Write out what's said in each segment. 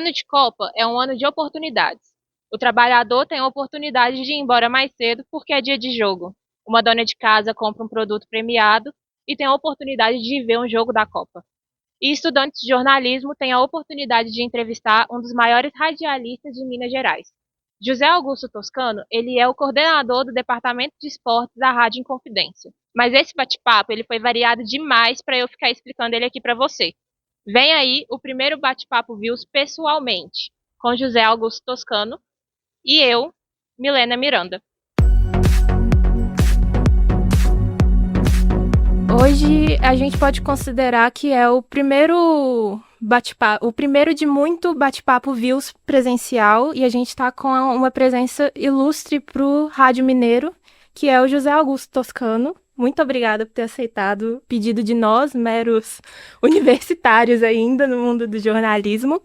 ano de Copa é um ano de oportunidades. O trabalhador tem a oportunidade de ir embora mais cedo porque é dia de jogo. Uma dona de casa compra um produto premiado e tem a oportunidade de ver um jogo da Copa. E estudantes de jornalismo têm a oportunidade de entrevistar um dos maiores radialistas de Minas Gerais. José Augusto Toscano, ele é o coordenador do Departamento de Esportes da Rádio Inconfidência. Mas esse bate-papo, ele foi variado demais para eu ficar explicando ele aqui para você. Vem aí o primeiro bate-papo Views pessoalmente, com José Augusto Toscano e eu, Milena Miranda. Hoje a gente pode considerar que é o primeiro bate-papo, o primeiro de muito bate-papo Views presencial, e a gente está com uma presença ilustre para o Rádio Mineiro, que é o José Augusto Toscano. Muito obrigada por ter aceitado o pedido de nós, meros universitários ainda no mundo do jornalismo.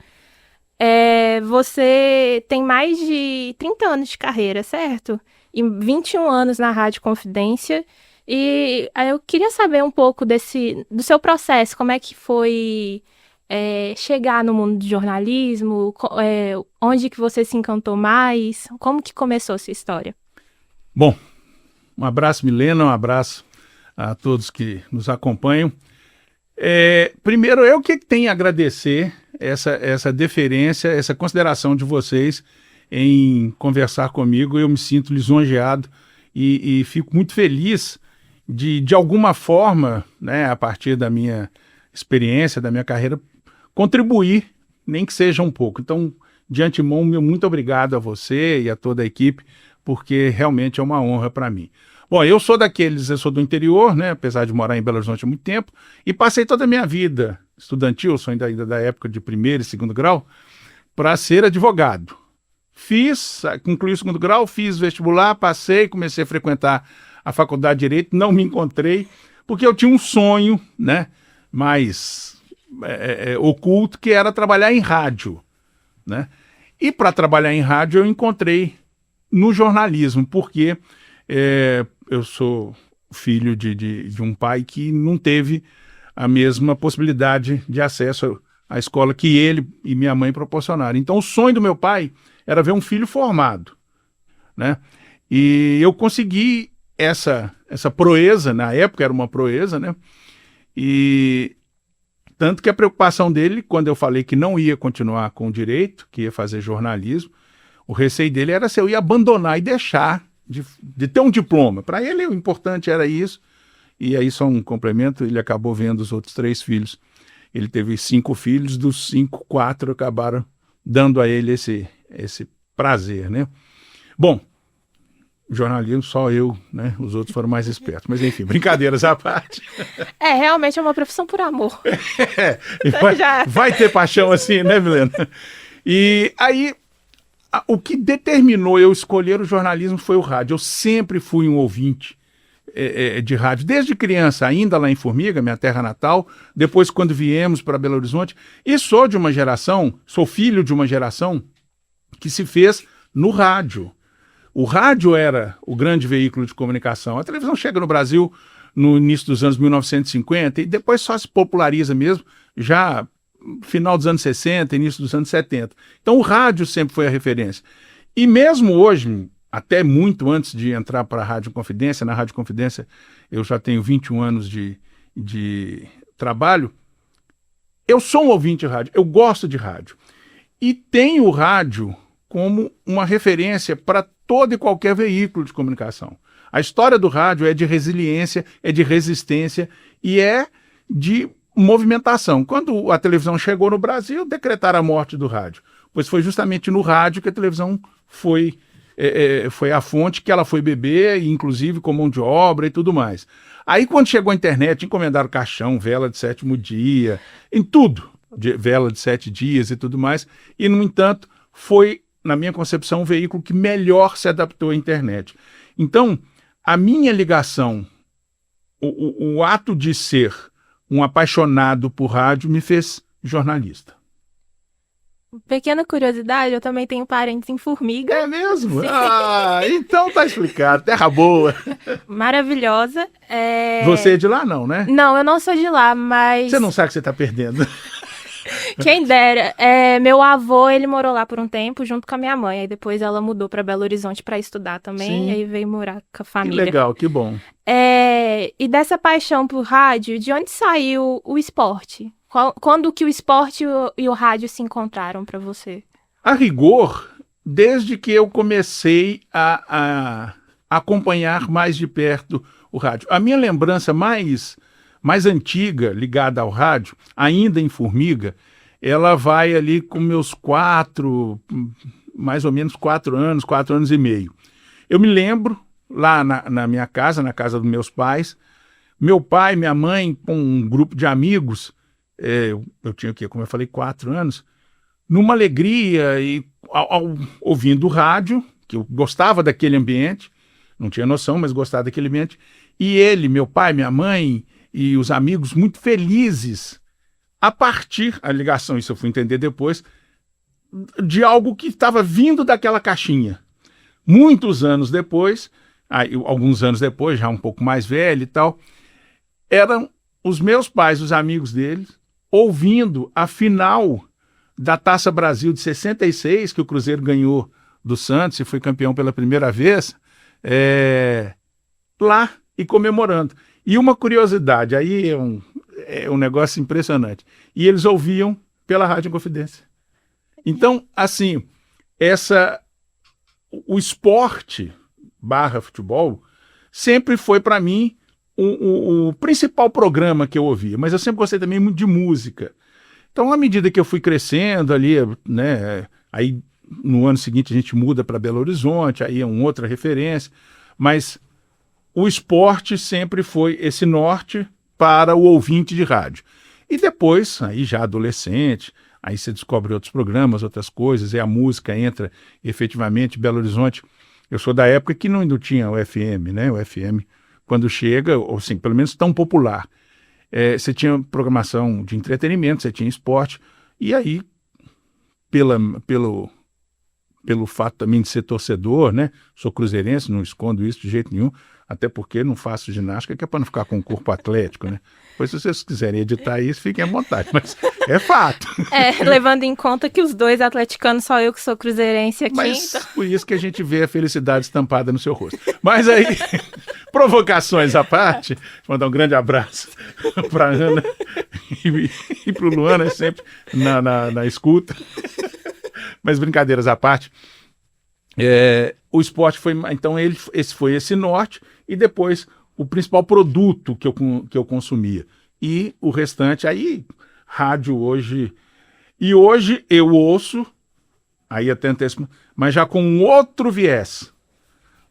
Você tem mais de 30 anos de carreira, certo? E 21 anos na Rádio Confidência. E aí eu queria saber um pouco do seu processo, como é que foi chegar no mundo do jornalismo, onde que você se encantou mais, como que começou essa história? Bom, um abraço, Milena, um abraço a todos que nos acompanham. Primeiro, eu que tenho a agradecer essa deferência, essa consideração de vocês em conversar comigo. Eu me sinto lisonjeado e fico muito feliz de alguma forma, né, a partir da minha experiência, da minha carreira, contribuir, nem que seja um pouco. Então, de antemão, meu muito obrigado a você e a toda a equipe, porque realmente é uma honra para mim. Bom, eu sou do interior, né, apesar de morar em Belo Horizonte há muito tempo, e passei toda a minha vida estudantil, sou ainda da época de primeiro e segundo grau, para ser advogado. Concluí o segundo grau, fiz vestibular, passei, comecei a frequentar a faculdade de Direito, não me encontrei, porque eu tinha um sonho, né, mais oculto, que era trabalhar em rádio, né? E para trabalhar em rádio eu encontrei no jornalismo, porque eu sou filho de um pai que não teve a mesma possibilidade de acesso à escola que ele e minha mãe proporcionaram. Então o sonho do meu pai era ver um filho formado, né? E eu consegui essa proeza, na época era uma proeza, né? E tanto que a preocupação dele, quando eu falei que não ia continuar com o direito, que ia fazer jornalismo, o receio dele era se eu ia abandonar e deixar de ter um diploma. Para ele o importante era isso, e aí só um complemento, ele acabou vendo os outros 3 filhos. Ele teve 5 filhos, dos 5, 4 acabaram dando a ele esse prazer, né? Bom, jornalismo só eu, né? Os outros foram mais espertos. Mas enfim, brincadeiras à parte. Realmente é uma profissão por amor. Vai ter paixão assim, né, Milena? E aí, o que determinou eu escolher o jornalismo foi o rádio. Eu sempre fui um ouvinte de rádio, desde criança, ainda lá em Formiga, minha terra natal, depois quando viemos para Belo Horizonte, e sou filho de uma geração que se fez no rádio. O rádio era o grande veículo de comunicação. A televisão chega no Brasil no início dos anos 1950 e depois só se populariza mesmo já final dos anos 60, início dos anos 70. Então o rádio sempre foi a referência. E mesmo hoje, até muito antes de entrar para a Rádio Confidência, na Rádio Confidência eu já tenho 21 anos de trabalho, eu sou um ouvinte de rádio, eu gosto de rádio. E tenho o rádio como uma referência para todo e qualquer veículo de comunicação. A história do rádio é de resiliência, é de resistência e é de movimentação. Quando a televisão chegou no Brasil, decretaram a morte do rádio, pois foi justamente no rádio que a televisão foi a fonte que ela foi beber, inclusive com mão de obra e tudo mais. Aí quando chegou a internet, encomendaram caixão, vela de 7º dia, em tudo, vela de 7 dias e tudo mais, e no entanto foi, na minha concepção, um veículo que melhor se adaptou à internet. Então, a minha ligação, o ato de ser um apaixonado por rádio me fez jornalista. Pequena curiosidade, eu também tenho parentes em Formiga. É mesmo? Sim. Então tá explicado. Terra boa. Maravilhosa. Você é de lá não, né? Não, eu não sou de lá, mas... Você não sabe que você tá perdendo. Quem dera. Meu avô, ele morou lá por um tempo junto com a minha mãe. Aí depois ela mudou para Belo Horizonte para estudar também. Sim. E aí veio morar com a Que família. legal, que bom. E dessa paixão por rádio, de onde saiu o esporte? Quando que o esporte e o rádio se encontraram para você? A rigor, desde que eu comecei a acompanhar mais de perto o rádio. A minha lembrança mais antiga ligada ao rádio, ainda em Formiga, ela vai ali com meus mais ou menos 4 anos e meio. Eu me lembro, lá na minha casa, na casa dos meus pais, meu pai, minha mãe, com um grupo de amigos, eu tinha o quê? Como eu falei, 4 anos, numa alegria e ouvindo o rádio, que eu gostava daquele ambiente, não tinha noção, mas gostava daquele ambiente, e ele, meu pai, minha mãe e os amigos muito felizes a ligação, isso eu fui entender depois, de algo que estava vindo daquela caixinha. Muitos anos depois, alguns anos depois, já um pouco mais velho e tal, eram os meus pais, os amigos deles, ouvindo a final da Taça Brasil de 66, que o Cruzeiro ganhou do Santos e foi campeão pela primeira vez, lá e comemorando. E uma curiosidade, aí é um negócio impressionante. E eles ouviam pela Rádio Inconfidência. Então, assim, o esporte / futebol sempre foi para mim o principal programa que eu ouvia. Mas eu sempre gostei também muito de música. Então, à medida que eu fui crescendo ali, né, aí no ano seguinte a gente muda para Belo Horizonte, aí é uma outra referência, mas o esporte sempre foi esse norte para o ouvinte de rádio. E depois, aí já adolescente, aí você descobre outros programas, outras coisas, e a música entra efetivamente. Belo Horizonte, eu sou da época que não tinha o FM, né? O FM, quando chega, ou assim, pelo menos tão popular, você tinha programação de entretenimento, você tinha esporte, e aí, pelo fato também de ser torcedor, né? Sou cruzeirense, não escondo isso de jeito nenhum, até porque não faço ginástica, que é para não ficar com o corpo atlético, né? Pois se vocês quiserem editar isso, fiquem à vontade, mas é fato. Levando em conta que os dois atleticanos, só eu que sou cruzeirense aqui. Mas então... por isso que a gente vê a felicidade estampada no seu rosto. Mas aí, provocações à parte, vou mandar um grande abraço para a Ana e para o Luana, sempre na escuta. Mas brincadeiras à parte, o esporte foi, então esse foi esse norte, e depois o principal produto que eu consumia. E o restante, aí, rádio hoje. E hoje eu ouço, aí até antecipo, mas já com um outro viés.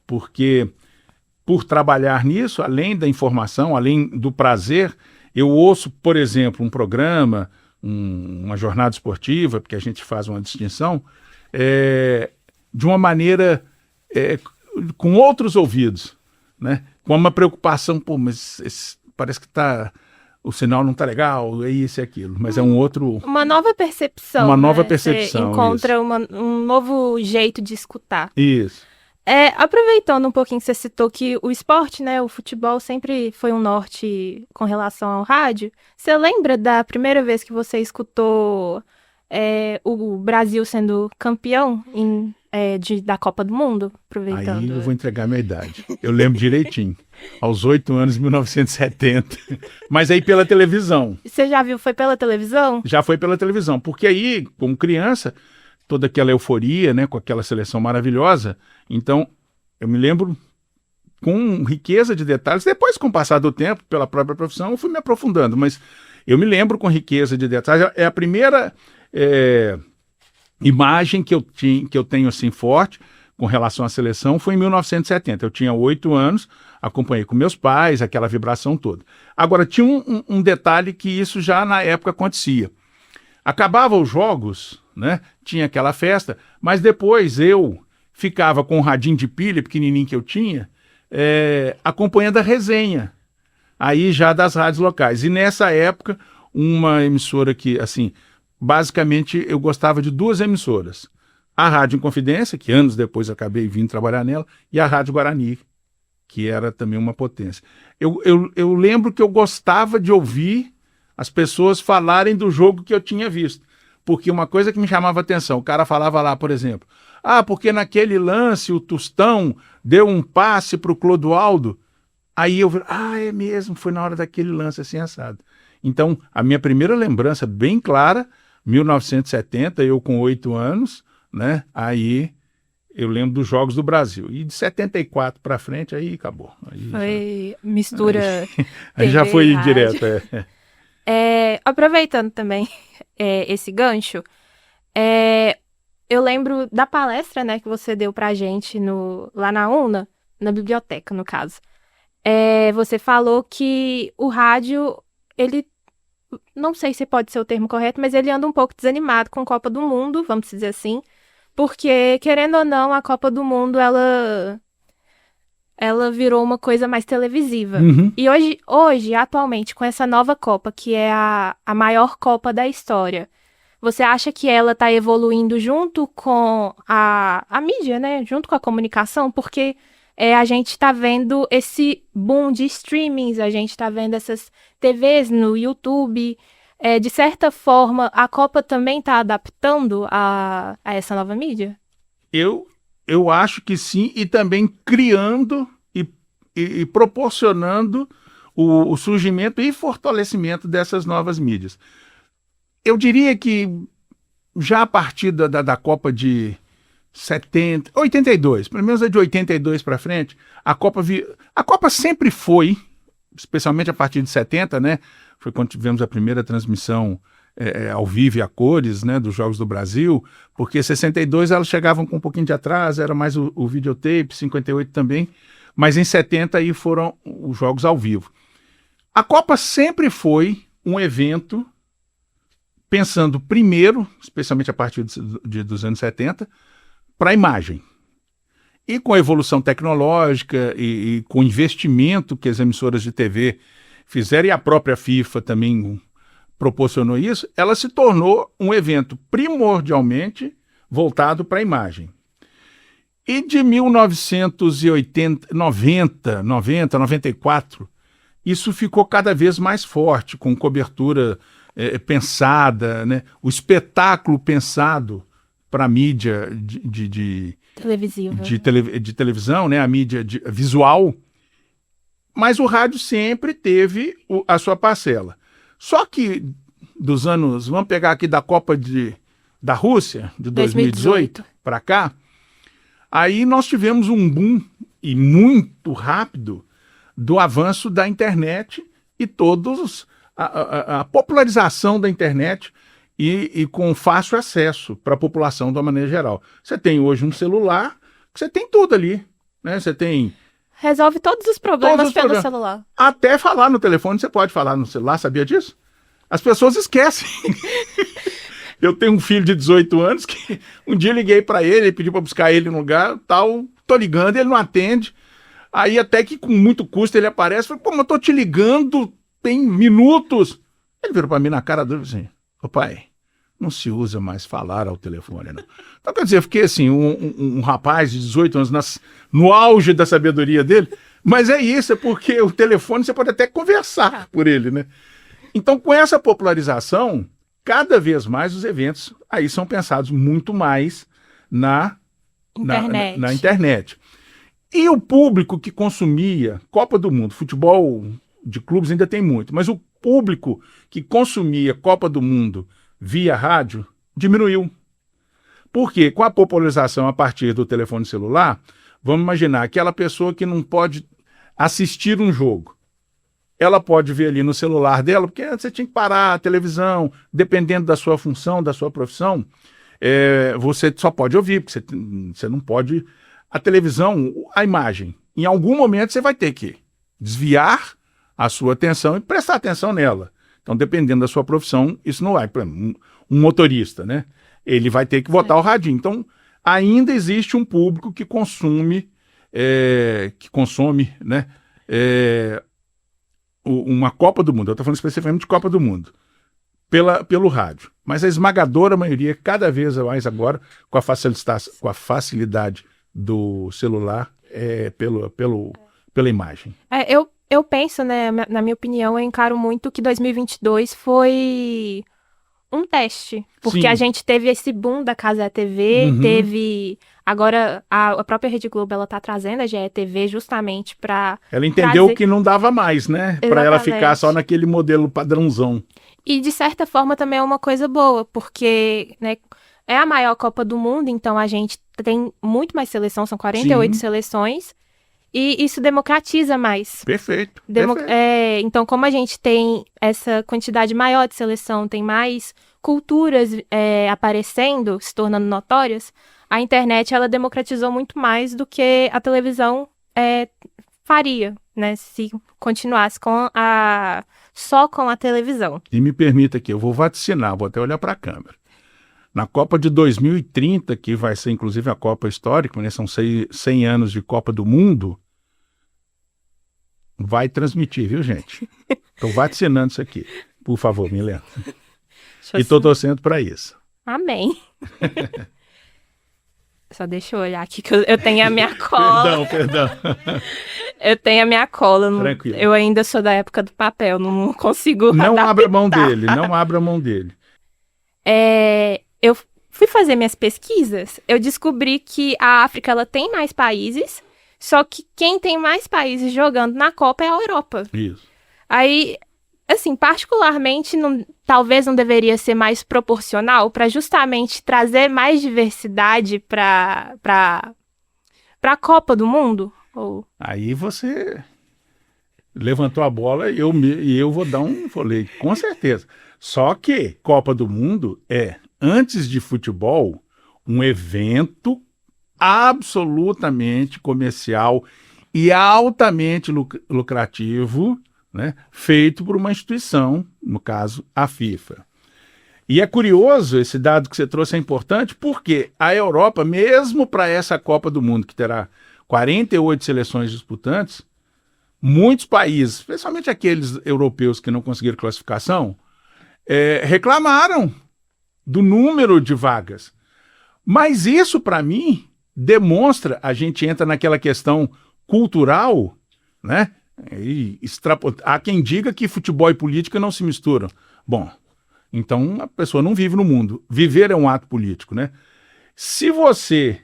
Porque, por trabalhar nisso, além da informação, além do prazer, eu ouço, por exemplo, um programa, uma jornada esportiva, porque a gente faz uma distinção, de uma maneira com outros ouvidos, né? Com uma preocupação, mas parece que o sinal não está legal, é isso e aquilo, mas é um outro... Uma nova percepção. Uma nova né? percepção, Você encontra um novo jeito de escutar. Isso. Aproveitando um pouquinho que você citou que o esporte, né, o futebol sempre foi um norte com relação ao rádio, você lembra da primeira vez que você escutou o Brasil sendo campeão da Copa do Mundo? Aproveitando. Aí eu vou entregar minha idade. Eu lembro direitinho. Aos 8 anos, em 1970. Mas aí pela televisão. Você já viu? Foi pela televisão? Já foi pela televisão. Porque aí, como criança, toda aquela euforia, né, com aquela seleção maravilhosa. Então, eu me lembro com riqueza de detalhes. Depois, com o passar do tempo, pela própria profissão, eu fui me aprofundando. Mas eu me lembro com riqueza de detalhes. É a primeira imagem que eu tenho assim forte com relação à seleção foi em 1970. Eu tinha 8 anos, acompanhei com meus pais, aquela vibração toda. Agora, tinha um detalhe que isso já na época acontecia. Acabava os jogos, né? Tinha aquela festa, mas depois eu ficava com um radinho de pilha pequenininho que eu tinha, acompanhando a resenha, aí já das rádios locais. E nessa época, uma emissora que, assim, basicamente eu gostava de 2 emissoras. A Rádio Inconfidência, que anos depois eu acabei vindo trabalhar nela, e a Rádio Guarani, que era também uma potência. Eu lembro que eu gostava de ouvir as pessoas falarem do jogo que eu tinha visto. Porque uma coisa que me chamava a atenção, o cara falava lá, por exemplo, porque naquele lance o Tostão deu um passe para o Clodoaldo. Aí eu vi, é mesmo, foi na hora daquele lance assim assado. Então, a minha primeira lembrança bem clara, 1970, eu com 8 anos, né? Aí eu lembro dos Jogos do Brasil. E de 74 para frente, aí acabou. Aí Foi mistura. Aí já TV foi e rádio. direto. Aproveitando também esse gancho, eu lembro da palestra, né, que você deu pra gente lá na UNA, na biblioteca, no caso. Você falou que o rádio, ele, não sei se pode ser o termo correto, mas ele anda um pouco desanimado com a Copa do Mundo, vamos dizer assim, porque, querendo ou não, a Copa do Mundo, ela virou uma coisa mais televisiva. Uhum. E hoje, atualmente, com essa nova Copa, que é a maior Copa da história, você acha que ela está evoluindo junto com a mídia, né? Junto com a comunicação? Porque a gente está vendo esse boom de streamings, a gente está vendo essas TVs no YouTube. De certa forma, a Copa também está adaptando a essa nova mídia? Eu acho que sim, e também criando e proporcionando o surgimento e fortalecimento dessas novas mídias. Eu diria que já a partir da Copa de 82, pelo menos a de 82 para frente, a Copa sempre foi, especialmente a partir de 70, né? Foi quando tivemos a primeira transmissão ao vivo e a cores, né, dos Jogos do Brasil, porque 62 elas chegavam com um pouquinho de atraso, era mais o videotape, 58 também, mas em 70 aí foram os Jogos ao vivo. A Copa sempre foi um evento pensando primeiro, especialmente a partir dos anos 70, para a imagem. E com a evolução tecnológica e com o investimento que as emissoras de TV fizeram, e a própria FIFA também proporcionou isso, ela se tornou um evento primordialmente voltado para a imagem. E de 1990, 94, isso ficou cada vez mais forte, com cobertura pensada, né? O espetáculo pensado para a mídia televisiva, de televisão, né? A mídia visual, mas o rádio sempre teve a sua parcela. Só que dos anos, vamos pegar aqui da Copa da Rússia, de 2018 para cá, aí nós tivemos um boom, e muito rápido, do avanço da internet e a popularização da internet e com fácil acesso para a população de uma maneira geral. Você tem hoje um celular, você tem tudo ali, né? Você tem... Resolve todos os problemas pelo celular. Até falar no telefone, você pode falar no celular, sabia disso? As pessoas esquecem. Eu tenho um filho de 18 anos que um dia liguei para ele pedi para buscar ele no lugar, tal, tô ligando, ele não atende. Aí até que com muito custo ele aparece, falei, mas eu tô te ligando, tem minutos. Ele virou para mim na cara dele assim, pai, não se usa mais falar ao telefone, não. Então, quer dizer, eu fiquei assim, um rapaz de 18 anos no auge da sabedoria dele, mas é isso, é porque o telefone você pode até conversar por ele, né? Então, com essa popularização, cada vez mais os eventos aí são pensados muito mais na internet. E o público que consumia Copa do Mundo, futebol de clubes ainda tem muito, mas o público que consumia Copa do Mundo via rádio diminuiu. Por quê? Com a popularização a partir do telefone celular, vamos imaginar aquela pessoa que não pode assistir um jogo. Ela pode ver ali no celular dela, porque você tinha que parar a televisão, dependendo da sua função, da sua profissão, você só pode ouvir, porque você não pode... A televisão, a imagem, em algum momento você vai ter que desviar a sua atenção e prestar atenção nela. Então, dependendo da sua profissão, isso não vai. Por exemplo, um motorista, né? Ele vai ter que botar o radinho. Então, ainda existe um público que consome, né? Uma Copa do Mundo. Eu estou falando especificamente de Copa do Mundo. Pelo rádio. Mas a esmagadora maioria, cada vez mais agora, com a facilidade do celular, pela imagem. Eu penso, né, na minha opinião, eu encaro muito que 2022 foi um teste. Porque Sim. a gente teve esse boom da Cazé TV, teve... Agora, a própria Rede Globo, ela tá trazendo a GE TV justamente para Ela entendeu que não dava mais, né? Para ela ficar Exatamente. só naquele modelo padrãozão. E, de certa forma, também é uma coisa boa, porque, né, é a maior Copa do Mundo, então a gente tem muito mais seleção, são 48 Sim. seleções, e isso democratiza mais. Perfeito. Então, como a gente tem essa quantidade maior de seleção, tem mais culturas aparecendo, se tornando notórias, a internet ela democratizou muito mais do que a televisão faria, né? Se continuasse só com a televisão. E me permita aqui, eu vou vaticinar, vou até olhar para a câmera. Na Copa de 2030, que vai ser inclusive a Copa histórica, né? São 100 anos de Copa do Mundo, vai transmitir, viu, gente? Estou vaticinando isso aqui. Por favor, Milena. E estou torcendo para isso. Amém. Só deixa eu olhar aqui que eu tenho a minha cola. Perdão. Eu tenho a minha cola. Tranquilo. Eu ainda sou da época do papel, não consigo Não adaptar. abra mão dele, não abra mão dele. Eu fui fazer minhas pesquisas, eu descobri que a África ela tem mais países, só que quem tem mais países jogando na Copa é a Europa. Isso. Aí, assim, particularmente, talvez não deveria ser mais proporcional para justamente trazer mais diversidade para a Copa do Mundo? Aí você levantou a bola e eu vou dar um voleio, com certeza. Só que Copa do Mundo antes de futebol, um evento absolutamente comercial e altamente lucrativo, né, feito por uma instituição, no caso, a FIFA. E é curioso, esse dado que você trouxe é importante, porque a Europa, mesmo para essa Copa do Mundo, que terá 48 seleções disputantes, muitos países, especialmente aqueles europeus que não conseguiram classificação, reclamaram do número de vagas. Mas isso, para mim, demonstra, a gente entra naquela questão cultural, né? Há quem diga que futebol e política não se misturam. Bom, então a pessoa não vive no mundo. Viver é um ato político, né? Se você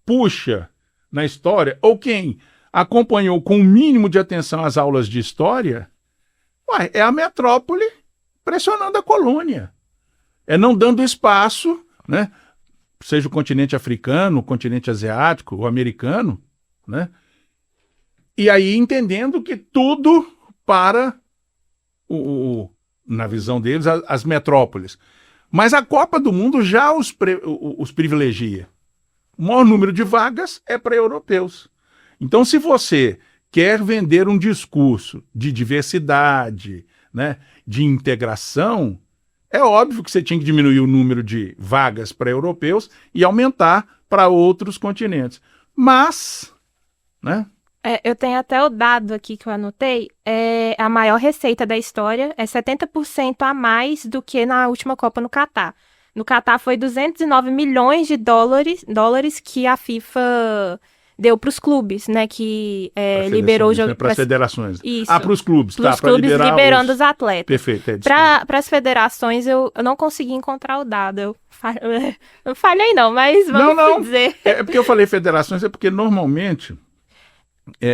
puxa na história, ou quem acompanhou com o mínimo de atenção as aulas de história, é a metrópole pressionando a colônia. É não dando espaço, né? Seja o continente africano, o continente asiático, o americano, né? E aí entendendo que tudo para, na visão deles, as metrópoles. Mas a Copa do Mundo já os privilegia. O maior número de vagas é para europeus. Então, se você quer vender um discurso de diversidade, né, de integração, é óbvio que você tinha que diminuir o número de vagas para europeus e aumentar para outros continentes. Mas, né? Eu tenho até o dado aqui que eu anotei, a maior receita da história é 70% a mais do que na última Copa no Catar. No Catar foi 209 milhões de dólares que a FIFA deu para os clubes, né, que liberou o jogo para as federações. Isso. Para os clubes, tá? Para os clubes liberando os atletas. Perfeito. Para as federações, eu não consegui encontrar o dado. Eu falhei não, mas vamos dizer. É porque eu falei federações, é porque normalmente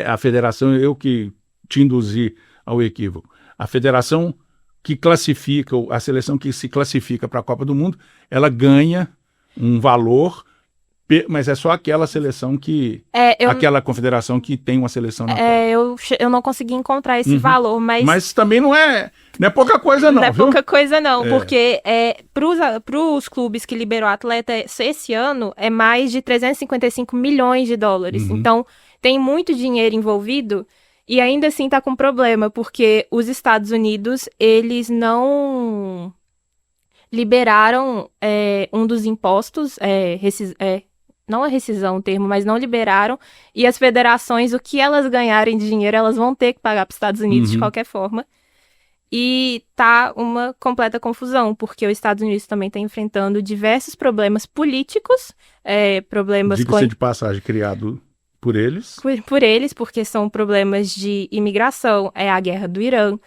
a federação, eu que te induzi ao equívoco, a federação que classifica, a seleção que se classifica para a Copa do Mundo, ela ganha um valor, mas é só aquela seleção que... aquela confederação que tem uma seleção na Copa. Eu não consegui encontrar esse valor, mas... Mas também não é pouca coisa não, Não é viu? pouca coisa não, porque para os clubes que liberou atleta, esse ano é mais de 355 milhões de dólares. Então, tem muito dinheiro envolvido e ainda assim tá com problema, porque os Estados Unidos, eles não liberaram um dos impostos, não é rescisão o termo, mas não liberaram, e as federações, o que elas ganharem de dinheiro, elas vão ter que pagar para os Estados Unidos de qualquer forma. E tá uma completa confusão, porque os Estados Unidos também está enfrentando diversos problemas políticos, problemas Diga-se de passagem, criado por eles. Por eles, porque são problemas de imigração, a guerra do Irã,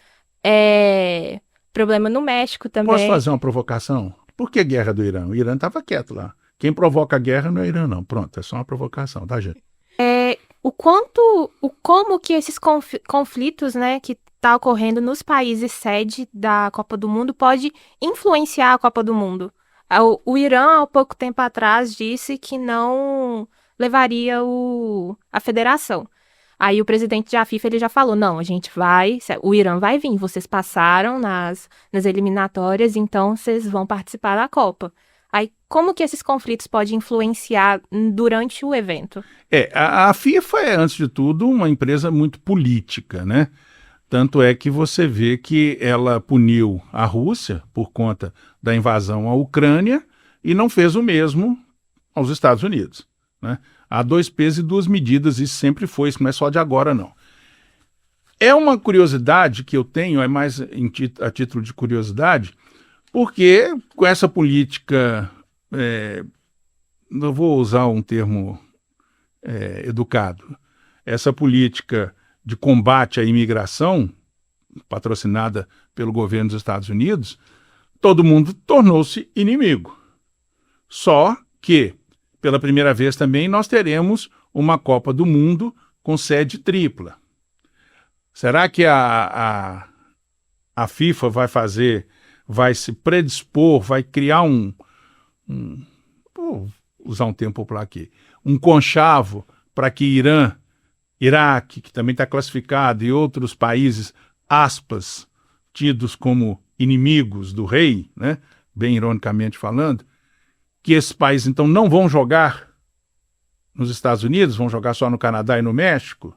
Problema no México também. Posso fazer uma provocação? Por que guerra do Irã? O Irã estava quieto lá. Quem provoca a guerra não é o Irã, não. Pronto, é só uma provocação, tá, gente? Como que esses conflitos, né, que tá ocorrendo nos países sede da Copa do Mundo pode influenciar a Copa do Mundo. O Irã, há pouco tempo atrás, disse que não levaria a federação. Aí o presidente da FIFA ele já falou, não, o Irã vai vir, vocês passaram nas eliminatórias, então vocês vão participar da Copa. Aí, como que esses conflitos podem influenciar durante o evento? A FIFA é, antes de tudo, uma empresa muito política, né? Tanto é que você vê que ela puniu a Rússia por conta da invasão à Ucrânia e não fez o mesmo aos Estados Unidos, né? Há dois pesos e duas medidas, isso sempre foi, isso não é só de agora, não. É uma curiosidade que eu tenho, é mais a título de curiosidade, porque com essa política, não vou usar um termo educado, essa política de combate à imigração, patrocinada pelo governo dos Estados Unidos, todo mundo tornou-se inimigo. Só que, pela primeira vez também, nós teremos uma Copa do Mundo com sede tripla. Será que a FIFA vai se predispor, vai criar vou usar um termo popular aqui, um conchavo para que Irã, Iraque, que também está classificado, e outros países, aspas, tidos como inimigos do rei, né, bem ironicamente falando, que esses países então não vão jogar nos Estados Unidos, vão jogar só no Canadá e no México?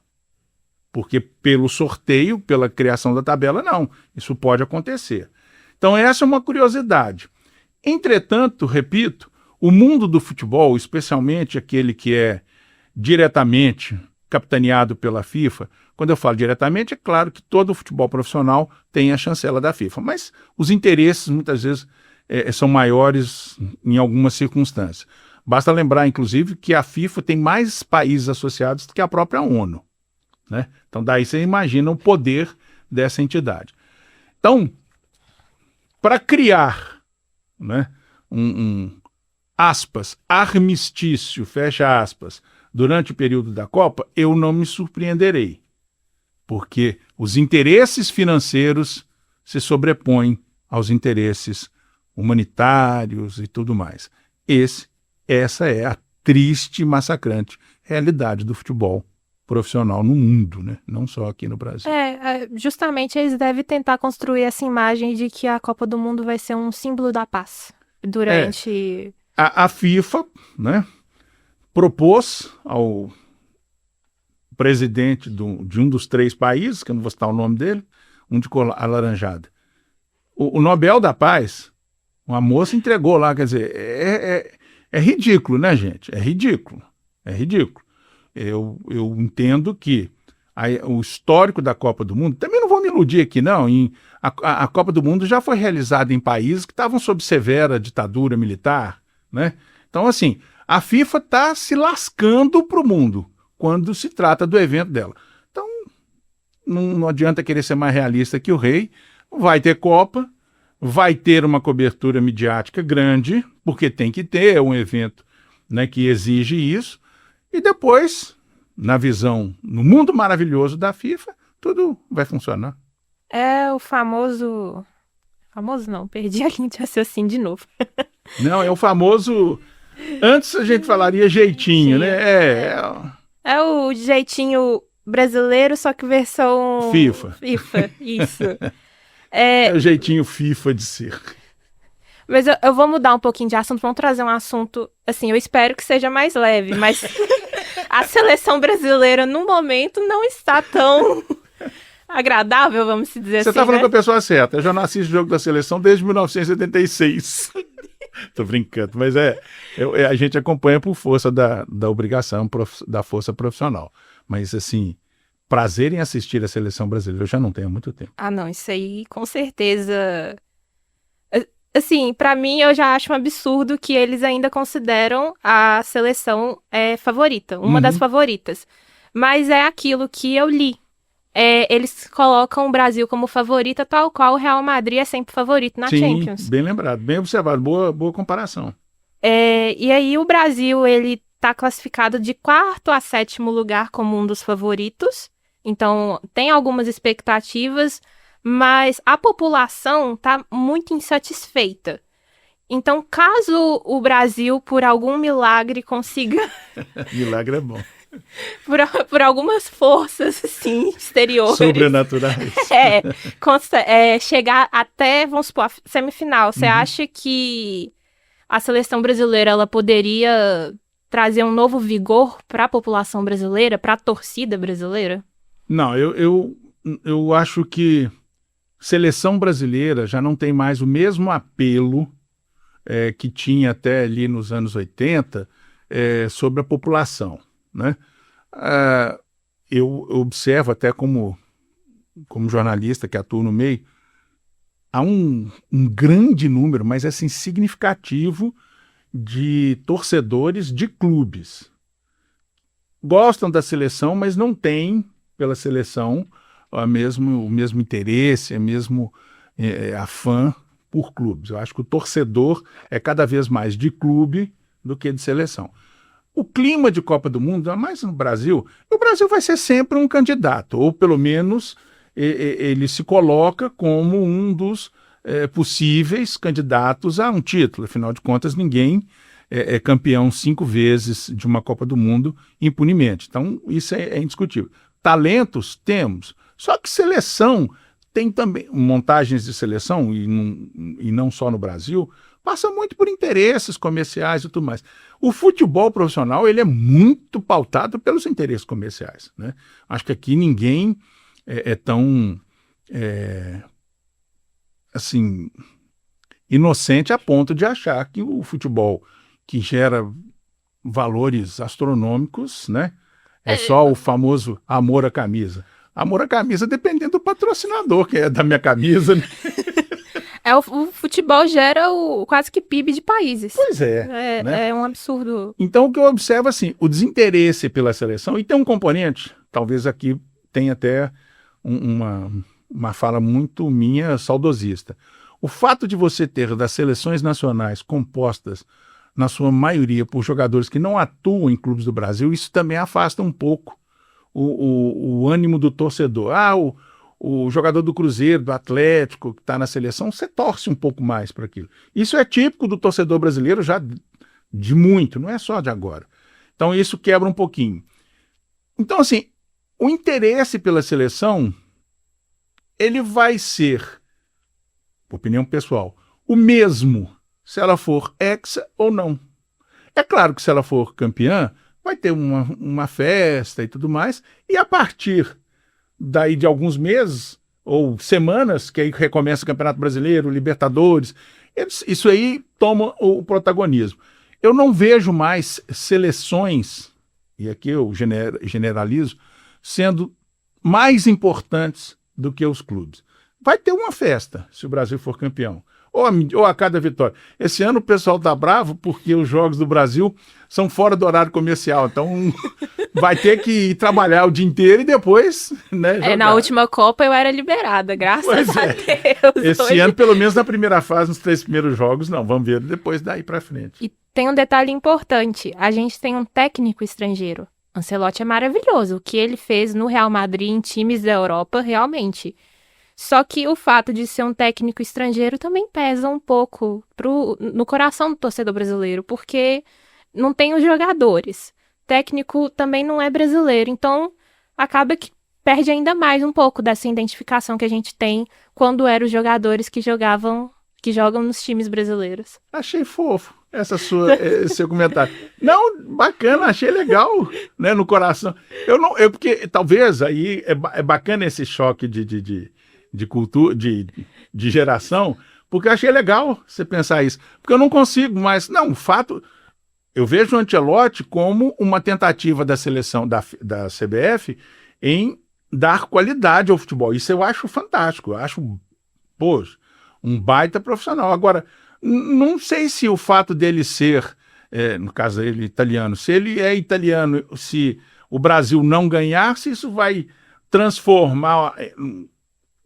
Porque pelo sorteio, pela criação da tabela, não. Isso pode acontecer. Então essa é uma curiosidade. Entretanto, repito, o mundo do futebol, especialmente aquele que é diretamente capitaneado pela FIFA, quando eu falo diretamente, é claro que todo o futebol profissional tem a chancela da FIFA, mas os interesses muitas vezes são maiores em algumas circunstâncias. Basta lembrar, inclusive, que a FIFA tem mais países associados do que a própria ONU, né? Então daí você imagina o poder dessa entidade. Então, para criar, né, aspas, armistício, fecha aspas, durante o período da Copa, eu não me surpreenderei, porque os interesses financeiros se sobrepõem aos interesses humanitários e tudo mais. Essa é a triste e massacrante realidade do futebol profissional no mundo, né? Não só aqui no Brasil. Justamente eles devem tentar construir essa imagem de que a Copa do Mundo vai ser um símbolo da paz durante... A FIFA, né, propôs ao presidente de um dos três países, que eu não vou citar o nome dele, um de cor alaranjada, o Nobel da Paz, uma moça entregou lá, quer dizer, é ridículo, né, gente? É ridículo. Eu entendo que o histórico da Copa do Mundo, também não vou me iludir aqui, não, a Copa do Mundo já foi realizada em países que estavam sob severa ditadura militar, né? Então, assim, a FIFA está se lascando para o mundo quando se trata do evento dela. Então, não adianta querer ser mais realista que o rei. Vai ter Copa, vai ter uma cobertura midiática grande, porque tem que ter um evento, né, que exige isso, e depois, na visão, no mundo maravilhoso da FIFA, tudo vai funcionar. É o famoso... Famoso não, perdi a linha de raciocínio de novo. Não, é o famoso... Antes a gente falaria jeitinho, né? É o jeitinho brasileiro, só que versão... FIFA, isso. É o jeitinho FIFA de ser. Mas eu vou mudar um pouquinho de assunto, vamos trazer um assunto, assim, eu espero que seja mais leve, mas a seleção brasileira, no momento, não está tão agradável, vamos dizer assim, Você está falando né? com a pessoa certa. Eu já não assisto o jogo da seleção desde 1976. Tô brincando, mas a gente acompanha por força da obrigação, da força profissional. Mas, assim, prazer em assistir a seleção brasileira eu já não tenho há muito tempo. Ah, não, isso aí, com certeza... Assim, pra mim, eu já acho um absurdo que eles ainda consideram a seleção favorita, uma das favoritas. Mas é aquilo que eu li. eles colocam o Brasil como favorita, tal qual o Real Madrid é sempre favorito na Sim, Champions. bem lembrado, bem observado, boa comparação. E aí o Brasil, ele tá classificado de 4º a 7º lugar como um dos favoritos. Então, tem algumas expectativas, mas a população tá muito insatisfeita. Então, caso o Brasil, por algum milagre, consiga, Milagre é bom. por algumas forças, assim, exteriores, Sobrenaturais. chegar até, vamos supor, a semifinal, você acha que a seleção brasileira ela poderia trazer um novo vigor para a população brasileira, para a torcida brasileira? Não, eu acho que seleção brasileira já não tem mais o mesmo apelo que tinha até ali nos anos 80 sobre a população, né? Eu observo até como jornalista que atuo no meio, há um grande número, mas assim, significativo, de torcedores de clubes. Gostam da seleção, mas não têm pela seleção o mesmo interesse, mesmo afã por clubes. Eu acho que o torcedor é cada vez mais de clube do que de seleção. O clima de Copa do Mundo, mais no Brasil, o Brasil vai ser sempre um candidato, ou pelo menos ele se coloca como um dos possíveis candidatos a um título. Afinal de contas, ninguém é campeão 5 vezes de uma Copa do Mundo impunemente. Então, isso é indiscutível. Talentos temos, só que seleção tem também, montagens de seleção, e não só no Brasil, passa muito por interesses comerciais e tudo mais. O futebol profissional ele é muito pautado pelos interesses comerciais, né? Acho que aqui ninguém é tão assim, inocente a ponto de achar que o futebol, que gera valores astronômicos, né? É só o famoso amor à camisa. Amor à camisa dependendo do patrocinador, que é da minha camisa, né? O futebol gera quase que PIB de países. Pois é. Né? É um absurdo. Então, o que eu observo, assim, o desinteresse pela seleção, e tem um componente, talvez aqui tenha até uma fala muito minha, saudosista. O fato de você ter das seleções nacionais compostas, na sua maioria, por jogadores que não atuam em clubes do Brasil, isso também afasta um pouco o ânimo do torcedor. O jogador do Cruzeiro, do Atlético, que está na seleção, você torce um pouco mais para aquilo. Isso é típico do torcedor brasileiro já de muito, não é só de agora. Então isso quebra um pouquinho. Então, assim, o interesse pela seleção, ele vai ser, opinião pessoal, o mesmo se ela for hexa ou não. É claro que se ela for campeã, vai ter uma festa e tudo mais, e a partir daí de alguns meses ou semanas, que aí recomeça o Campeonato Brasileiro, Libertadores, isso aí toma o protagonismo. Eu não vejo mais seleções, e aqui eu generalizo, sendo mais importantes do que os clubes. Vai ter uma festa se o Brasil for campeão. Ou a cada vitória. Esse ano o pessoal tá bravo porque os jogos do Brasil são fora do horário comercial. Então vai ter que ir trabalhar o dia inteiro e depois, né, jogar. Na última Copa eu era liberada, graças a Deus. Esse ano, pelo menos na primeira fase, nos 3 primeiros jogos, não. Vamos ver depois daí pra frente. E tem um detalhe importante. A gente tem um técnico estrangeiro. Ancelotti é maravilhoso. O que ele fez no Real Madrid em times da Europa, realmente. Só que o fato de ser um técnico estrangeiro também pesa um pouco no coração do torcedor brasileiro, porque não tem os jogadores. O técnico também não é brasileiro, então acaba que perde ainda mais um pouco dessa identificação que a gente tem quando eram os jogadores que jogam nos times brasileiros. Achei fofo seu comentário. Não, bacana, achei legal, né, no coração. Porque talvez aí é bacana esse choque de cultura, de geração, porque eu achei legal você pensar isso. Porque eu não consigo mais. Não, o fato. Eu vejo o Ancelotti como uma tentativa da seleção da CBF em dar qualidade ao futebol. Isso eu acho fantástico. Eu acho, poxa, um baita profissional. Agora, não sei se o fato dele ser, no caso dele, italiano, se ele é italiano, se o Brasil não ganhar, se isso vai transformar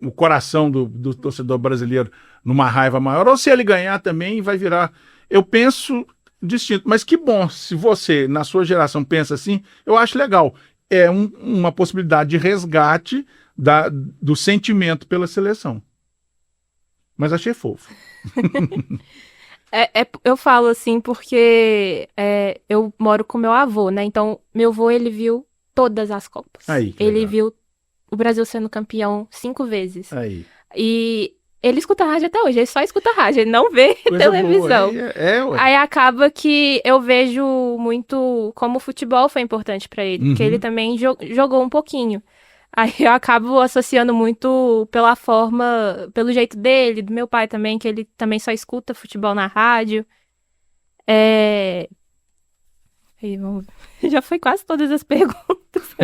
o coração do torcedor brasileiro numa raiva maior, ou se ele ganhar também vai virar... Eu penso distinto, mas que bom, se você, na sua geração, pensa assim, eu acho legal. É uma possibilidade de resgate do sentimento pela seleção. Mas achei fofo. Eu falo assim porque eu moro com meu avô, né? Então, meu avô, ele viu todas as Copas. Aí, que Ele legal. viu o Brasil sendo campeão 5 vezes. Aí. E ele escuta rádio até hoje, ele só escuta rádio, ele não vê Coisa televisão. boa. Ué. Aí acaba que eu vejo muito como o futebol foi importante pra ele, porque ele também jogou um pouquinho. Aí eu acabo associando muito pela forma, pelo jeito dele, do meu pai também, que ele também só escuta futebol na rádio. Aí, vamos ver. Já foi quase todas as perguntas.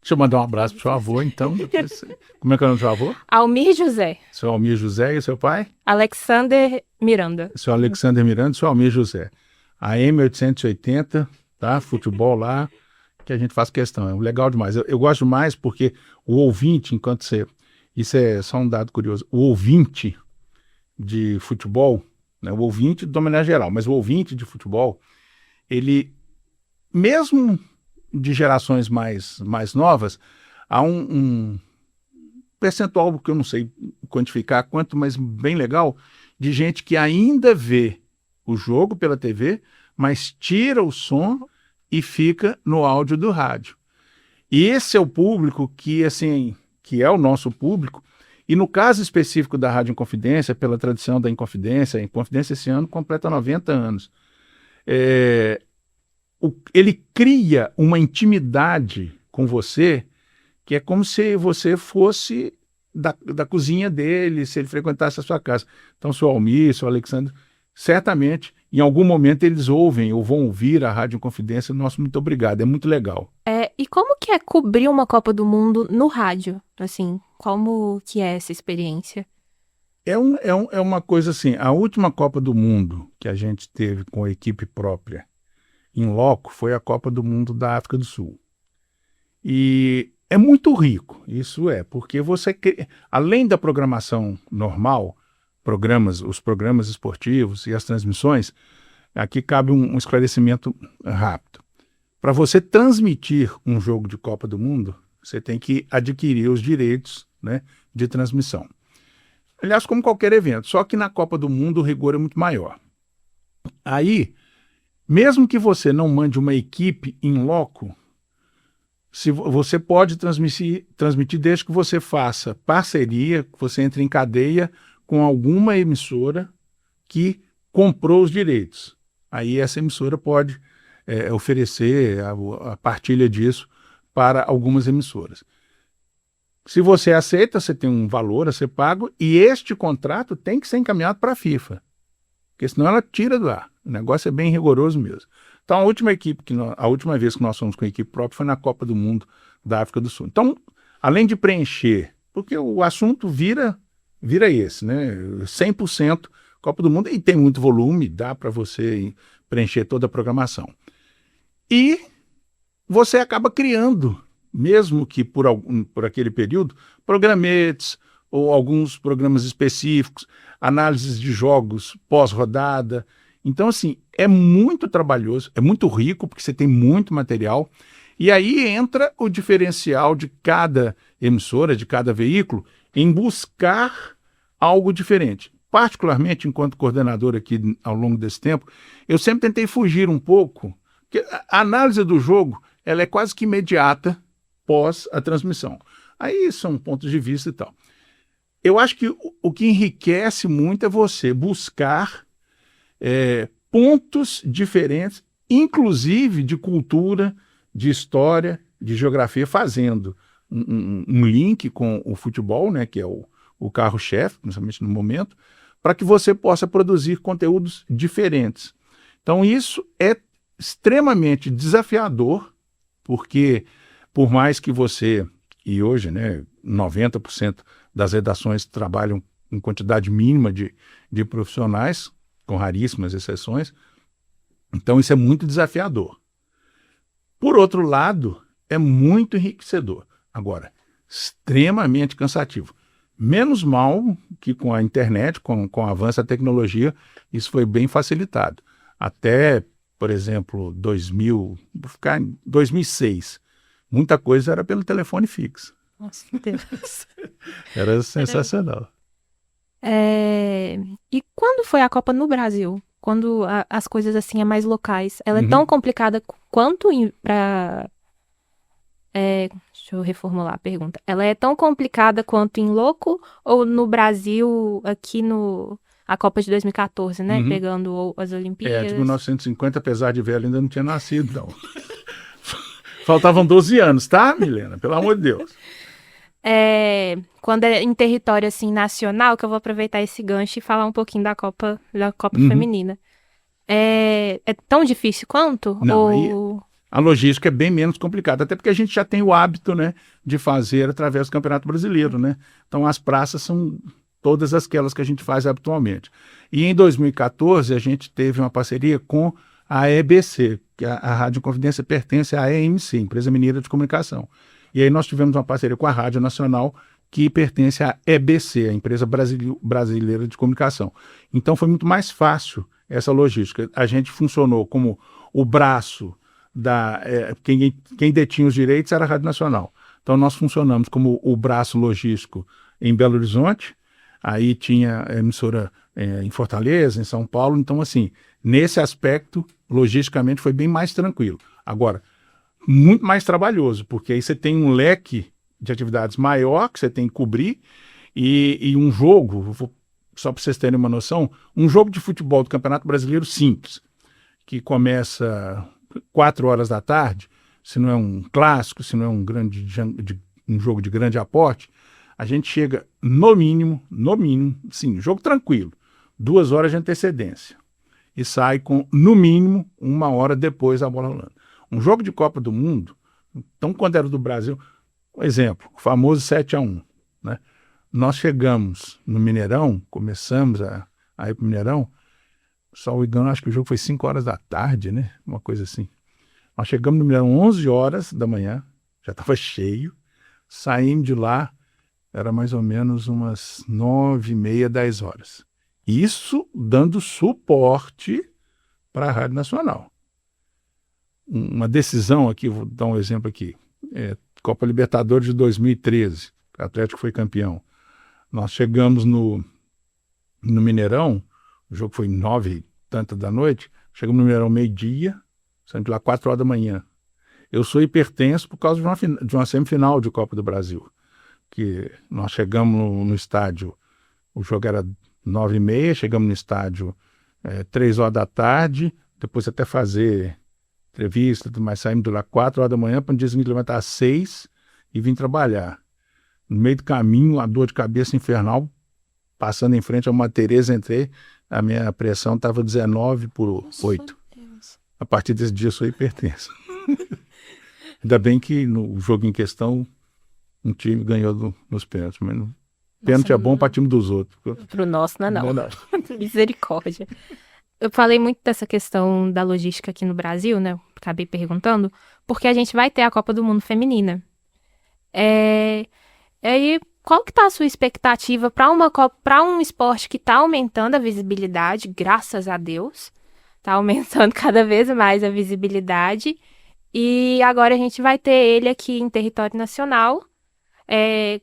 Deixa eu mandar um abraço pro seu avô, então. Como é que é o nome do seu avô? Almir José, Seu Almir José e seu pai? Alexander Miranda. Seu Alexander Miranda e seu Almir José. A M880, tá? Futebol lá, que a gente faz questão. É legal demais. Eu gosto mais porque o ouvinte, enquanto você... Isso é só um dado curioso. O ouvinte de futebol, né? O ouvinte de maneira geral, mas o ouvinte de futebol, ele, mesmo de gerações mais novas, há um percentual que eu não sei quantificar quanto, mas bem legal, de gente que ainda vê o jogo pela TV, mas tira o som e fica no áudio do rádio. E esse é o público que, assim, que é o nosso público, e no caso específico da Rádio Inconfidência, pela tradição da Inconfidência, a Inconfidência esse ano completa 90 anos, ele cria uma intimidade com você que é como se você fosse da cozinha dele, se ele frequentasse a sua casa. Então, seu Almir, seu Alexandre, certamente, em algum momento eles ouvem ou vão ouvir a Rádio Inconfidência. Nosso muito obrigado, é muito legal. E como que é cobrir uma Copa do Mundo no rádio? Assim, como que é essa experiência? É uma coisa assim, a última Copa do Mundo que a gente teve com a equipe própria em loco foi a Copa do Mundo da África do Sul. E é muito rico, isso porque você, além da programação normal, os programas esportivos e as transmissões, aqui cabe um esclarecimento rápido. Para você transmitir um jogo de Copa do Mundo, você tem que adquirir os direitos, né, de transmissão. Aliás, como qualquer evento, só que na Copa do Mundo o rigor é muito maior. Aí, mesmo que você não mande uma equipe in loco, você pode transmitir desde que você faça parceria, que você entre em cadeia com alguma emissora que comprou os direitos. Aí essa emissora pode oferecer a partilha disso para algumas emissoras. Se você aceita, você tem um valor a ser pago e este contrato tem que ser encaminhado para a FIFA, porque senão ela tira do ar. O negócio é bem rigoroso mesmo. Então, a última vez que nós fomos com a equipe própria foi na Copa do Mundo da África do Sul. Então, além de preencher, porque o assunto vira esse, né? 100% Copa do Mundo, e tem muito volume, dá para você preencher toda a programação. E você acaba criando, mesmo que por aquele período, programetes ou alguns programas específicos, análises de jogos pós-rodada. Então, assim, é muito trabalhoso, é muito rico, porque você tem muito material, e aí entra o diferencial de cada emissora, de cada veículo, em buscar algo diferente. Particularmente, enquanto coordenador aqui ao longo desse tempo, eu sempre tentei fugir um pouco, porque a análise do jogo ela é quase que imediata pós a transmissão. Aí são pontos de vista e tal. Eu acho que o que enriquece muito é você buscar pontos diferentes, inclusive de cultura, de história, de geografia, fazendo um link com o futebol, né, que é o carro-chefe, principalmente no momento, para que você possa produzir conteúdos diferentes. Então isso é extremamente desafiador, porque por mais que você, e hoje, né, 90% das redações trabalham em quantidade mínima de profissionais, com raríssimas exceções, então isso é muito desafiador. Por outro lado, é muito enriquecedor. Agora, extremamente cansativo. Menos mal que com a internet, com o avanço da tecnologia, isso foi bem facilitado. Até, por exemplo, 2006, muita coisa era pelo telefone fixo. Nossa, meu Deus. Era sensacional. E quando foi a Copa no Brasil? Quando as coisas assim é mais locais, ela é Uhum. tão complicada quanto deixa eu reformular a pergunta. Ela é tão complicada quanto em Louco ou no Brasil, aqui no a Copa de 2014, né? Uhum. Pegando as De Olimpíadas. 1950, apesar de velho, ainda não tinha nascido, não. Faltavam 12 anos, tá, Milena? Pelo amor de Deus. Quando é em território assim nacional, que eu vou aproveitar esse gancho e falar um pouquinho da Copa Uhum. feminina. É tão difícil quanto? Não, Ou... a logística é bem menos complicada, até porque a gente já tem o hábito, né, de fazer através do Campeonato Brasileiro, né? Então as praças são todas aquelas que a gente faz habitualmente. E em 2014 a gente teve uma parceria com a EBC, que a Rádio Confidência pertence à EMC, Empresa Mineira de Comunicação. E aí nós tivemos uma parceria com a Rádio Nacional, que pertence à EBC, a Empresa Brasileira de Comunicação. Então foi muito mais fácil essa logística. A gente funcionou como o braço quem detinha os direitos era a Rádio Nacional. Então nós funcionamos como o braço logístico em Belo Horizonte, aí tinha emissora em Fortaleza, em São Paulo. Então, assim, nesse aspecto, logisticamente foi bem mais tranquilo. Agora, muito mais trabalhoso, porque aí você tem um leque de atividades maior que você tem que cobrir e um jogo, só para vocês terem uma noção, um jogo de futebol do Campeonato Brasileiro simples, que começa 4 horas da tarde, se não é um clássico, se não é um jogo de grande aporte, a gente chega no mínimo, sim, jogo tranquilo, 2 horas de antecedência e sai com, no mínimo, 1 hora depois da bola rolando. Um jogo de Copa do Mundo, então quando era do Brasil, um exemplo, o famoso 7-1, né? Nós chegamos no Mineirão, começamos a ir para o Mineirão, só o engano, acho que o jogo foi 5 horas da tarde, né? Uma coisa assim. Nós chegamos no Mineirão 11 horas da manhã, já estava cheio, saímos de lá, era mais ou menos umas 9h30, 10 horas. Isso dando suporte para a Rádio Nacional. Uma decisão aqui, vou dar um exemplo aqui, Copa Libertadores de 2013, o Atlético foi campeão. Nós chegamos no Mineirão, o jogo foi 9h da noite, chegamos no Mineirão meio-dia, saímos de lá 4 horas da manhã. Eu sou hipertenso por causa de uma semifinal de Copa do Brasil, que nós chegamos no estádio, o jogo era 9h30, chegamos no estádio 3 horas da tarde, depois até fazer entrevista, mas saímos de lá 4 horas da manhã, para no dia seguinte levantar às 6 e vim trabalhar. No meio do caminho, a dor de cabeça infernal, passando em frente a uma Tereza, entrei, a minha pressão estava 19/8. A partir desse dia eu sou hipertenso. Ainda bem que no jogo em questão, um time ganhou nos pênaltis, mas pênalti é bom para time dos outros. Pro nosso, não. Misericórdia. Eu falei muito dessa questão da logística aqui no Brasil, né? Acabei perguntando, porque a gente vai ter a Copa do Mundo Feminina. E aí, qual que tá a sua expectativa para um esporte que tá aumentando a visibilidade, graças a Deus, tá aumentando cada vez mais a visibilidade, e agora a gente vai ter ele aqui em território nacional.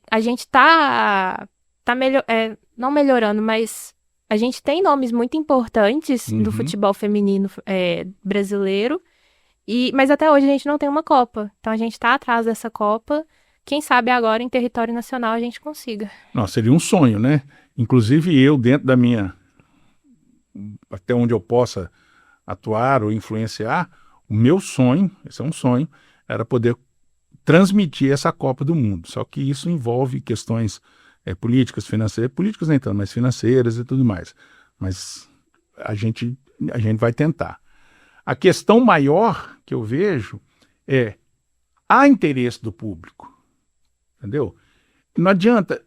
A gente não melhorando, mas a gente tem nomes muito importantes do futebol feminino brasileiro, mas até hoje a gente não tem uma Copa. Então a gente está atrás dessa Copa. Quem sabe agora em território nacional a gente consiga. Nossa, seria um sonho, né? Inclusive eu, dentro da minha... até onde eu possa atuar ou influenciar, o meu sonho, esse é um sonho, era poder transmitir essa Copa do Mundo. Só que isso envolve questões políticas, financeiras, políticas nem tanto, mas financeiras e tudo mais. Mas a gente vai tentar. A questão maior que eu vejo há interesse do público, entendeu? Não adianta.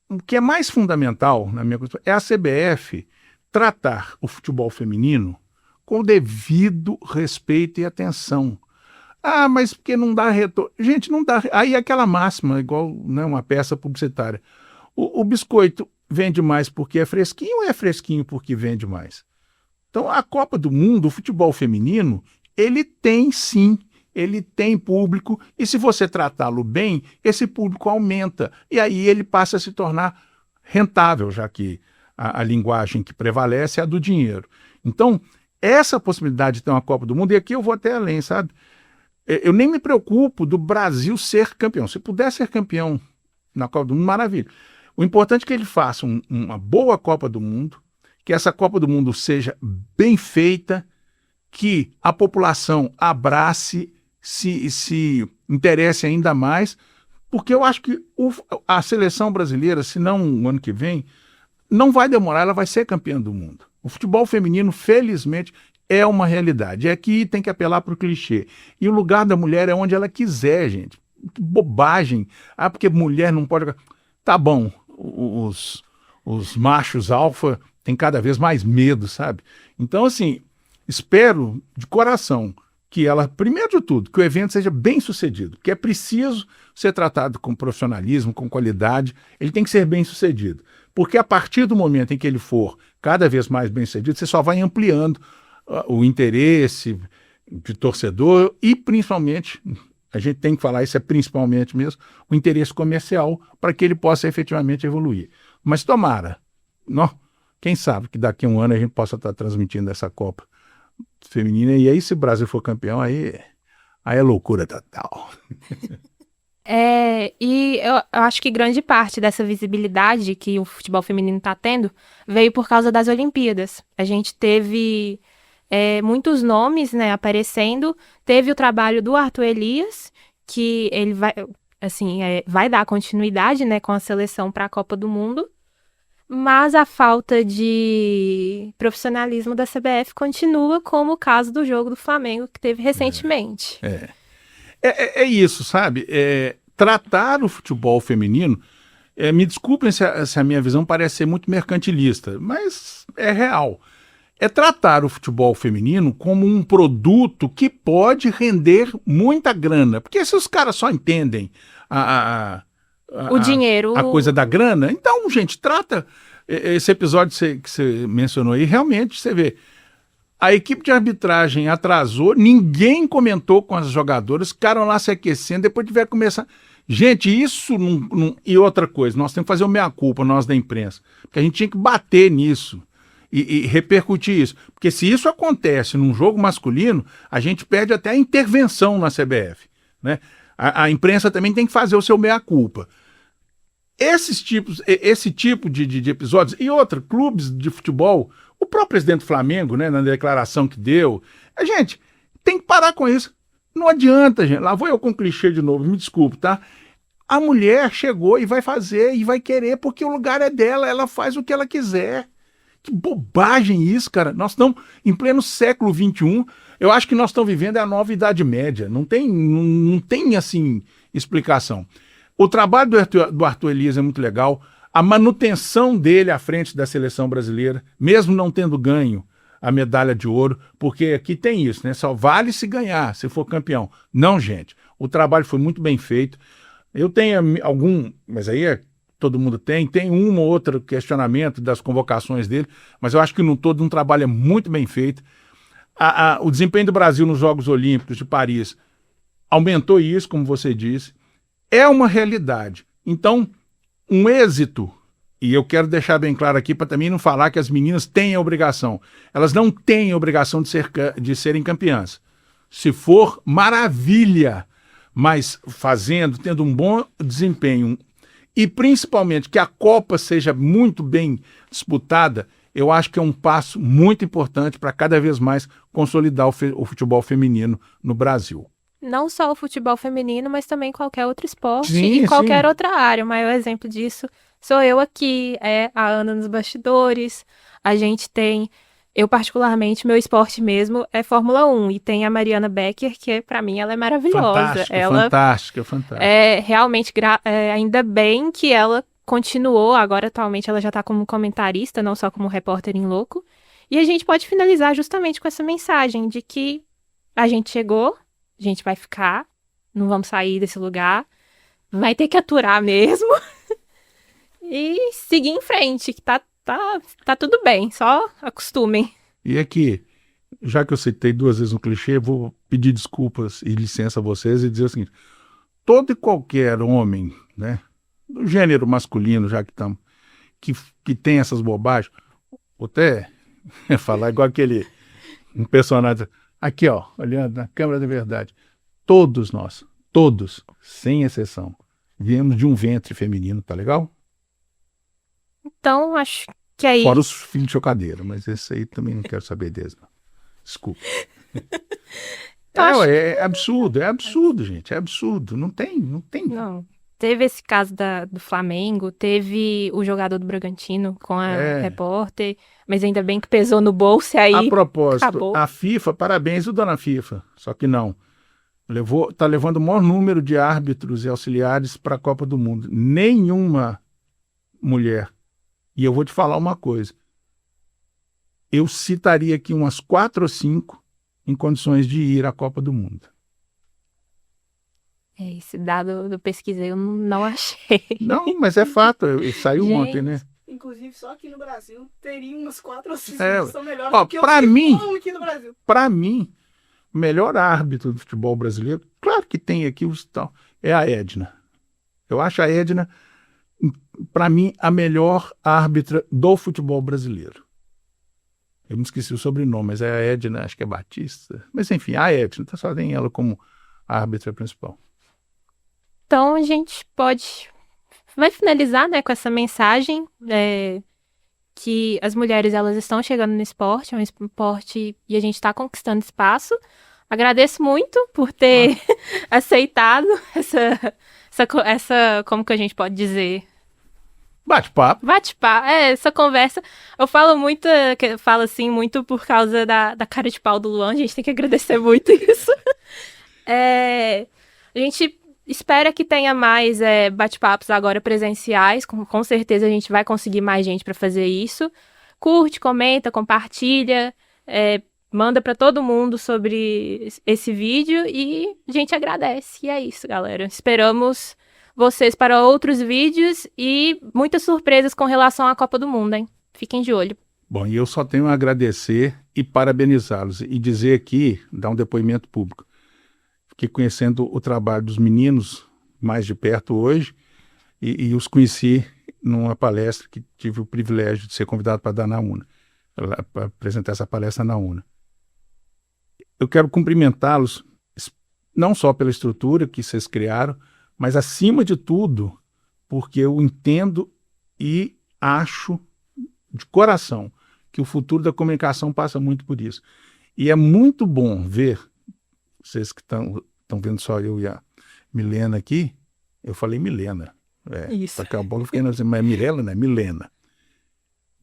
O que é mais fundamental, na minha concepção, é a CBF tratar o futebol feminino com o devido respeito e atenção. Ah, mas porque não dá retorno. Gente, não dá. Aí é aquela máxima, igual, né, uma peça publicitária. O biscoito vende mais porque é fresquinho ou é fresquinho porque vende mais? Então, a Copa do Mundo, o futebol feminino, ele tem sim, ele tem público, e se você tratá-lo bem, esse público aumenta. E aí ele passa a se tornar rentável, já que a linguagem que prevalece é a do dinheiro. Então, essa possibilidade de ter uma Copa do Mundo, e aqui eu vou até além, sabe? Eu nem me preocupo do Brasil ser campeão. Se puder ser campeão na Copa do Mundo, maravilha. O importante é que ele faça uma boa Copa do Mundo, que essa Copa do Mundo seja bem feita, que a população abrace, se interesse ainda mais, porque eu acho que a seleção brasileira, se não o ano que vem, não vai demorar, ela vai ser campeã do mundo. O futebol feminino, felizmente, é uma realidade. É que tem que apelar para o clichê. E o lugar da mulher é onde ela quiser, gente. Que bobagem. Ah, porque mulher não pode... Tá bom, os machos alfa têm cada vez mais medo, sabe? Então, assim, espero de coração que ela, primeiro de tudo, que o evento seja bem sucedido, que é preciso ser tratado com profissionalismo, com qualidade, ele tem que ser bem sucedido. Porque a partir do momento em que ele for cada vez mais bem sucedido, você só vai ampliando o interesse de torcedor e, principalmente, a gente tem que falar isso, é principalmente mesmo, o interesse comercial para que ele possa efetivamente evoluir. Mas tomara, quem sabe que daqui a um ano a gente possa estar transmitindo essa Copa feminina, e aí se o Brasil for campeão, aí é loucura total. E eu acho que grande parte dessa visibilidade que o futebol feminino está tendo veio por causa das Olimpíadas. A gente teve muitos nomes, né, aparecendo. Teve o trabalho do Arthur Elias, que ele vai dar continuidade, né, com a seleção para a Copa do Mundo. Mas a falta de profissionalismo da CBF continua, como o caso do jogo do Flamengo que teve recentemente. É isso, sabe? Tratar o futebol feminino, me desculpem se a minha visão parece ser muito mercantilista, mas é real. É tratar o futebol feminino como um produto que pode render muita grana. Porque se os caras só entendem o dinheiro, a coisa da grana, então, gente, trata esse episódio que você mencionou aí, realmente você vê. A equipe de arbitragem atrasou, ninguém comentou com as jogadoras, ficaram lá se aquecendo, depois tiveram que começar. Gente, isso não... E outra coisa, nós temos que fazer o meia-culpa, nós da imprensa, porque a gente tinha que bater nisso e repercutir isso. Porque se isso acontece num jogo masculino, a gente perde até a intervenção na CBF, né? A imprensa também tem que fazer o seu meia-culpa. Esse tipo de episódios, e outra, clubes de futebol, o próprio presidente do Flamengo, né, na declaração que deu, gente, tem que parar com isso. Não adianta, gente. Lá vou eu com clichê de novo, me desculpe, tá? A mulher chegou e vai fazer, e vai querer, porque o lugar é dela, ela faz o que ela quiser. Que bobagem isso, cara. Nós estamos em pleno século XXI, eu acho que nós estamos vivendo a nova Idade Média. Não tem assim, explicação. O trabalho do Arthur Elias é muito legal. A manutenção dele à frente da seleção brasileira, mesmo não tendo ganho a medalha de ouro, porque aqui tem isso, né? Só vale se ganhar, se for campeão. Não, gente. O trabalho foi muito bem feito. Eu tenho mas aí todo mundo tem um ou outro questionamento das convocações dele, mas eu acho que no todo um trabalho é muito bem feito. O desempenho do Brasil nos Jogos Olímpicos de Paris aumentou isso, como você disse. É uma realidade. Então, um êxito, e eu quero deixar bem claro aqui para também não falar que as meninas têm a obrigação. Elas não têm a obrigação de serem campeãs. Se for, maravilha, mas tendo um bom desempenho e principalmente que a Copa seja muito bem disputada, eu acho que é um passo muito importante para cada vez mais consolidar o futebol feminino no Brasil. Não só o futebol feminino, mas também qualquer outro esporte Sim, e qualquer sim. outra área. O maior exemplo disso sou eu aqui, a Ana nos bastidores. A gente tem, eu particularmente, meu esporte mesmo é Fórmula 1. E tem a Mariana Becker, que para mim ela é maravilhosa. Fantástica. Realmente, ainda bem que ela continuou. Agora, atualmente, ela já está como comentarista, não só como repórter em loco. E a gente pode finalizar justamente com essa mensagem de que a gente chegou, a gente vai ficar, não vamos sair desse lugar, vai ter que aturar mesmo e seguir em frente, que tá tudo bem, só acostumem. E aqui, já que eu citei 2 vezes um clichê, vou pedir desculpas e licença a vocês e dizer o seguinte: todo e qualquer homem, né, do gênero masculino, já que estamos, que tem essas bobagens, vou até falar igual aquele um personagem, aqui ó, olhando na câmera da verdade, todos nós, todos, sem exceção, viemos de um ventre feminino, tá legal? Então, acho que aí... Fora os filhos de chocadeira, mas esse aí também não quero saber deles, não. Desculpa. É absurdo, gente, é absurdo, não tem. Não. Teve esse caso do Flamengo, teve o jogador do Bragantino com a repórter, mas ainda bem que pesou no bolso e aí a propósito, acabou. A FIFA, parabéns, o dona FIFA, só que não. Tá levando o maior número de árbitros e auxiliares para a Copa do Mundo. Nenhuma mulher. E eu vou te falar uma coisa. Eu citaria aqui umas 4 ou 5 em condições de ir à Copa do Mundo. Esse dado eu pesquisei, eu não achei. Não, mas é fato. Saiu Gente, ontem, né? Inclusive, só aqui no Brasil teria umas 4 ou 5 que são melhores Ó, do que pra os que mim- falam aqui no Brasil. Para mim, o melhor árbitro do futebol brasileiro, claro que tem aqui os tal, é a Edna. Eu acho a Edna, para mim, a melhor árbitra do futebol brasileiro. Eu me esqueci o sobrenome, mas é a Edna, acho que é Batista. Mas enfim, a Edna, só tem ela como árbitra principal. Então a gente vai finalizar, né, com essa mensagem que as mulheres elas estão chegando no esporte, é um esporte e a gente está conquistando espaço. Agradeço muito por ter aceitado essa, como que a gente pode dizer? Bate-papo. Bate-papo, essa conversa. Eu falo assim muito por causa da cara de pau do Luan, a gente tem que agradecer muito isso. A gente espera que tenha mais bate-papos agora presenciais, com certeza a gente vai conseguir mais gente para fazer isso. Curte, comenta, compartilha, manda para todo mundo sobre esse vídeo e a gente agradece. E é isso, galera. Esperamos vocês para outros vídeos e muitas surpresas com relação à Copa do Mundo, hein? Fiquem de olho. Bom, e eu só tenho a agradecer e parabenizá-los e dizer aqui, dar um depoimento público. Fiquei conhecendo o trabalho dos meninos mais de perto hoje e os conheci numa palestra que tive o privilégio de ser convidado para dar na UNA, para apresentar essa palestra na UNA. Eu quero cumprimentá-los não só pela estrutura que vocês criaram, mas acima de tudo, porque eu entendo e acho de coração que o futuro da comunicação passa muito por isso. E é muito bom ver, vocês que estão vendo só eu e a Milena aqui, eu falei Milena. Isso. Daqui a pouco eu fiquei assim, mas é Mirella, né? Milena.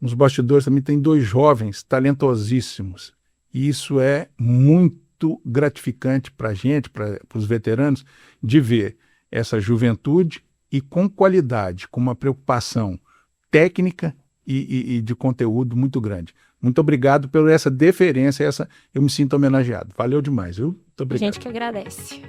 Nos bastidores também tem 2 jovens talentosíssimos. E isso é muito gratificante para a gente, para os veteranos, de ver essa juventude e com qualidade, com uma preocupação técnica e de conteúdo muito grande. Muito obrigado por essa deferência, eu me sinto homenageado. Valeu demais, viu? Muito A obrigado. gente que agradece.